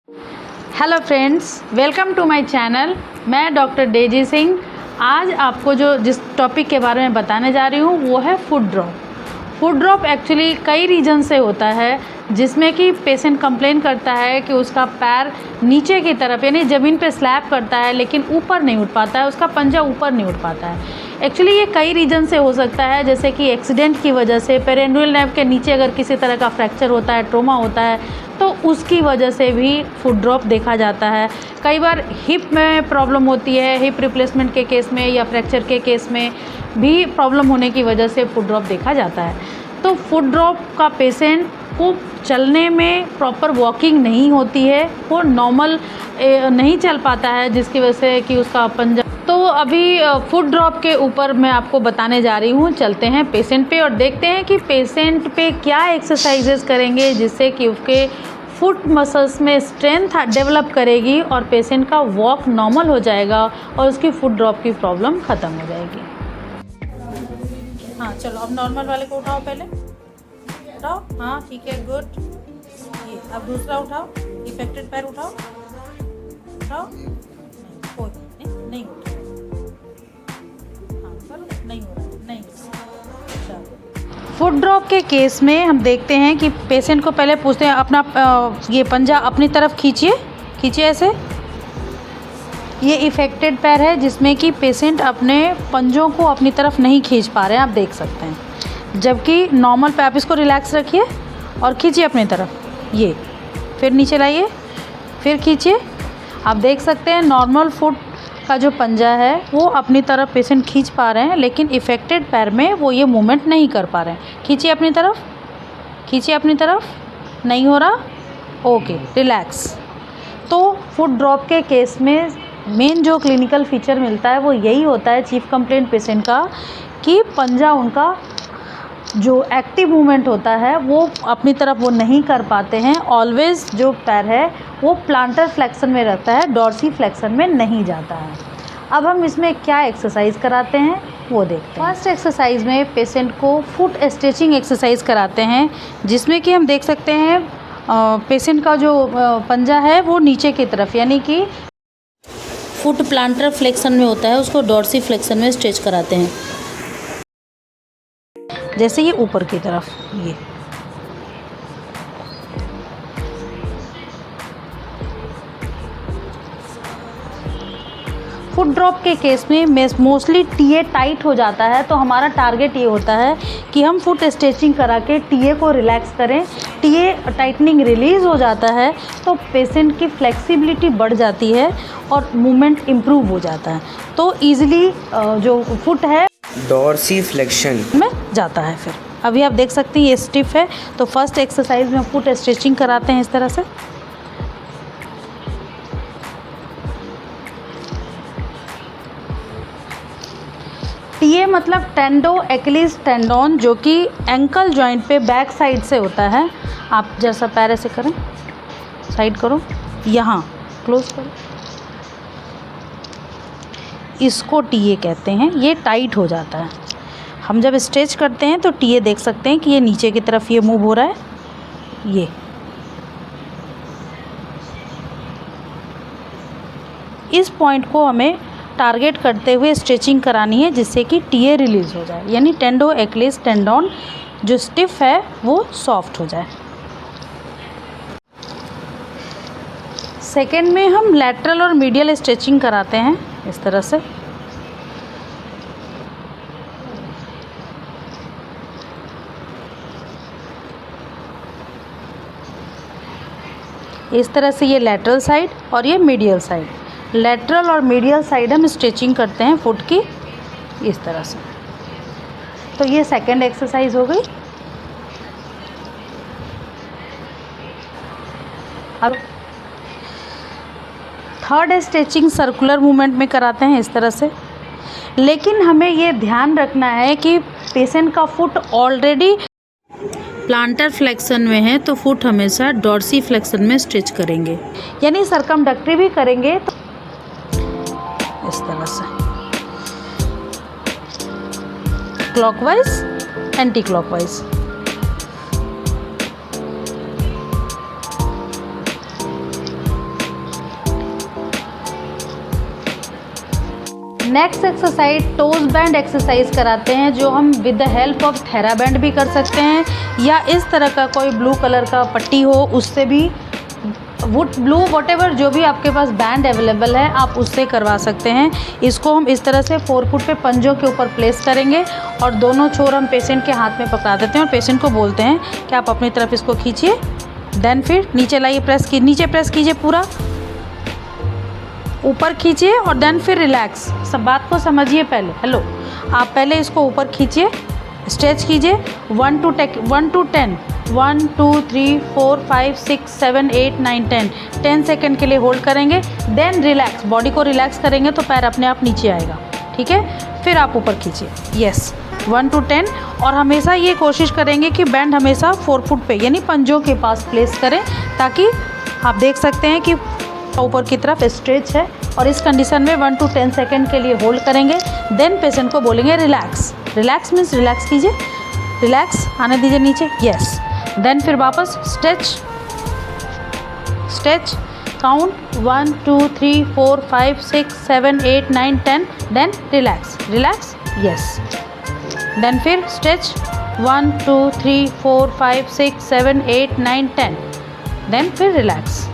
Hello friends, welcome to my channel. मैं doctor Daisy Singh. आज आपको जिस टॉपिक के बारे में बताने जा रही हूँ वो है foot drop. Foot drop actually कई रीज़न से होता है, जिसमें कि पेशेंट कंप्लेन करता है कि उसका पैर नीचे की तरफ यानी ज़मीन पे स्लैप करता है लेकिन ऊपर नहीं उठ पाता है, उसका पंजा ऊपर नहीं उठ पाता है। एक्चुअली ये कई रीज़न से हो सकता है, जैसे कि एक्सीडेंट की वजह से, पेरेंडियल नर्व के नीचे अगर किसी तरह का फ्रैक्चर होता है, ट्रॉमा होता है, तो उसकी वजह से भी फुट ड्रॉप देखा जाता है। कई बार हिप में प्रॉब्लम होती है, हिप रिप्लेसमेंट के केस में या फ्रैक्चर के केस में भी प्रॉब्लम होने की वजह से फुट ड्रॉप देखा जाता है। तो फुट ड्रॉप का पेशेंट को चलने में प्रॉपर वॉकिंग नहीं होती है, वो नॉर्मल नहीं चल पाता है, जिसकी वजह से कि उसका पंजा। तो अभी फुट ड्रॉप के ऊपर मैं आपको बताने जा रही हूँ। चलते हैं पेशेंट पे और देखते हैं कि पेशेंट पे क्या एक्सरसाइजेस करेंगे जिससे कि उसके फुट मसल्स में स्ट्रेंथ डेवलप करेगी और पेशेंट का वॉक नॉर्मल हो जाएगा और उसकी फुट ड्रॉप की प्रॉब्लम ख़त्म हो जाएगी। हाँ चलो, अब नॉर्मल वाले को उठाओ, पहले उठाओ। हाँ ठीक है, गुड। ये अब दूसरा उठाओ, इफेक्टेड पैर उठाओ, उठाओ। कोई नहीं उठा। हाँ करो, नहीं हो रहा, नहीं हो रहा। फुट ड्रॉप के केस में हम देखते हैं कि पेशेंट को पहले पूछते हैं अपना ये पंजा अपनी तरफ खींचिए, खींचिए ऐसे। ये इफेक्टेड पैर है जिसमें कि पेशेंट अपने पंजों को अपनी तरफ नहीं खींच पा रहे हैं, आप देख सकते हैं। जबकि नॉर्मल पे आप इसको रिलैक्स रखिए और खींचिए अपनी तरफ, ये फिर नीचे लाइए, फिर खींचिए। आप देख सकते हैं नॉर्मल फुट का जो पंजा है वो अपनी तरफ पेशेंट खींच पा रहे हैं, लेकिन इफेक्टेड पैर में वो ये मूवमेंट नहीं कर पा रहे हैं। खींचिए अपनी तरफ, खींचिए अपनी तरफ, नहीं हो रहा, ओके, रिलैक्स। तो फुट ड्रॉप के केस में मेन जो क्लिनिकल फीचर मिलता है वो यही होता है चीफ कंप्लेंट पेशेंट का, कि पंजा उनका जो एक्टिव मूवमेंट होता है वो अपनी तरफ वो नहीं कर पाते हैं। ऑलवेज जो पैर है वो प्लांटर फ्लेक्शन में रहता है, डॉर्सी फ्लेक्शन में नहीं जाता है। अब हम इसमें क्या एक्सरसाइज कराते हैं वो देखते हैं। फर्स्ट एक्सरसाइज में पेशेंट को फुट स्ट्रेचिंग एक्सरसाइज कराते हैं, जिसमें कि हम देख सकते हैं पेशेंट का जो पंजा है वो नीचे की तरफ यानी कि फुट प्लांटर फ्लेक्शन में होता है, उसको डॉर्सी फ्लेक्शन में स्ट्रेच कराते हैं, जैसे ये ऊपर की तरफ। ये फुट ड्रॉप के केस में मोस्टली टीए टाइट हो जाता है, तो हमारा टारगेट ये होता है कि हम फुट स्ट्रेचिंग करा के टीए को रिलैक्स करें। टीए टाइटनिंग रिलीज़ हो जाता है तो पेशेंट की फ्लेक्सिबिलिटी बढ़ जाती है और मूवमेंट इम्प्रूव हो जाता है, तो ईजिली जो फुट है डॉर्सी फ्लेक्शन में जाता है। फिर अभी आप देख सकते हैं ये स्टिफ है, तो फर्स्ट एक्सरसाइज में फुट स्ट्रेचिंग कराते हैं इस तरह से। टीए मतलब टेंडो एक्लिस टेंडोन, जो कि एंकल जॉइंट पे बैक साइड से होता है। आप जैसा पैर ऐसे करें, साइड करो, यहाँ क्लोज करो, इसको टीए कहते हैं। ये टाइट हो जाता है, हम जब स्ट्रेच करते हैं तो टीए देख सकते हैं कि ये नीचे की तरफ ये मूव हो रहा है। ये इस पॉइंट को हमें टारगेट करते हुए स्ट्रेचिंग करानी है, जिससे कि टीए रिलीज़ हो जाए, यानी टेंडो एक्लिस टेंडोन जो स्टिफ है वो सॉफ्ट हो जाए। सेकेंड में हम लैटरल और मीडियल स्ट्रेचिंग कराते हैं इस तरह से। इस तरह से ये लैटरल साइड और ये मीडियल साइड, लैटरल और मीडियल साइड हम स्ट्रेचिंग करते हैं फुट की इस तरह से। तो ये सेकेंड एक्सरसाइज हो गई। अब थर्ड स्ट्रेचिंग सर्कुलर मूवमेंट में कराते हैं इस तरह से, लेकिन हमें ये ध्यान रखना है कि पेशेंट का फुट ऑलरेडी प्लांटर फ्लेक्शन में है, तो फुट हमेशा डॉर्सी फ्लेक्शन में स्ट्रेच करेंगे, यानी सरकमडक्टरी भी करेंगे तो इस तरह से clockwise, anti clockwise. Next exercise toes band exercise कराते हैं, जो हम with the help of TheraBand भी कर सकते हैं, या इस तरह का कोई ब्लू कलर का पट्टी हो उससे भी, वुड ब्लू वॉटेवर जो भी आपके पास बैंड अवेलेबल है आप उससे करवा सकते हैं। इसको हम इस तरह से फोरफुट पे पंजों के ऊपर प्लेस करेंगे और दोनों छोर हम पेशेंट के हाथ में पकड़ा देते हैं और पेशेंट को बोलते हैं कि आप अपनी तरफ इसको खींचिए, देन फिर नीचे लाइए, नीचे प्रेस कीजिए, पूरा ऊपर खींचिए और देन फिर रिलैक्स। सब बात को समझिए पहले। हेलो, आप पहले इसको ऊपर खींचिए, स्ट्रेच कीजिए 1 to 10, 1 2 3 4 5 6 7 8 9 10 सेकेंड के लिए होल्ड करेंगे, देन रिलैक्स, बॉडी को रिलैक्स करेंगे तो पैर अपने आप नीचे आएगा। ठीक है, फिर आप ऊपर खींचिए, यस 1 to 10। और हमेशा ये कोशिश करेंगे कि बैंड हमेशा फोरफुट पे यानी पंजों के पास प्लेस करें, ताकि आप देख सकते हैं कि ऊपर की तरफ स्ट्रेच है। और इस कंडीशन में 1 to 10 सेकेंड के लिए होल्ड करेंगे, देन पेशेंट को बोलेंगे रिलैक्स। रिलैक्स मीन्स रिलैक्स कीजिए, रिलैक्स आने दीजिए नीचे, यस, देन फिर वापस stretch count 1 2 3 4 5 6 7 8 9 10, then relax, yes, then फिर स्ट्रेच 1 2 3 4 5 6 7 8 9 10, देन फिर रिलैक्स।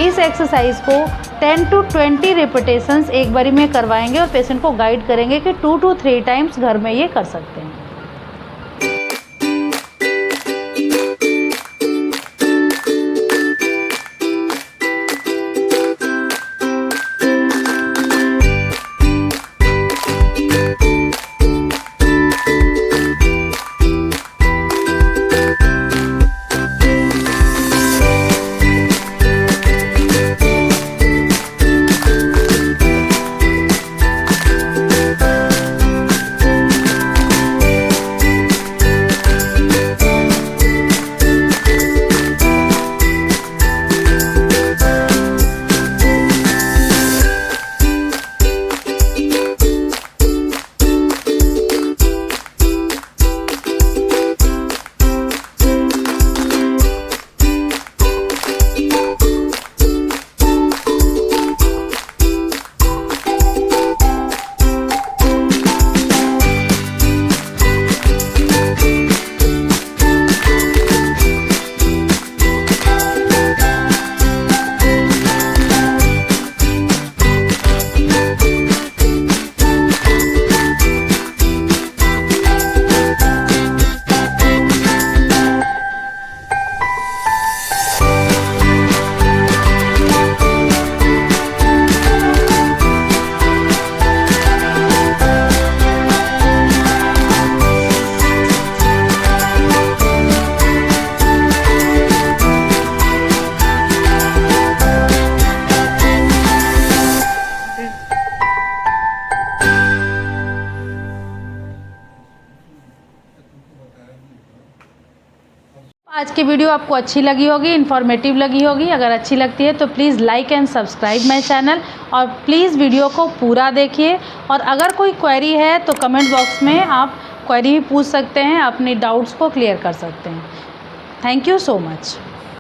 इस एक्सरसाइज को 10 to 20 रिपीटेशंस एक बारी में करवाएंगे और पेशेंट को गाइड करेंगे कि 2 to 3 टाइम्स घर में ये कर सकते हैं। आज की वीडियो आपको अच्छी लगी होगी, इन्फॉर्मेटिव लगी होगी। अगर अच्छी लगती है तो please like and subscribe my channel, और प्लीज़ वीडियो को पूरा देखिए। और अगर कोई क्वेरी है तो कमेंट बॉक्स में आप क्वेरी भी पूछ सकते हैं, अपनी डाउट्स को क्लियर कर सकते हैं। Thank you so much.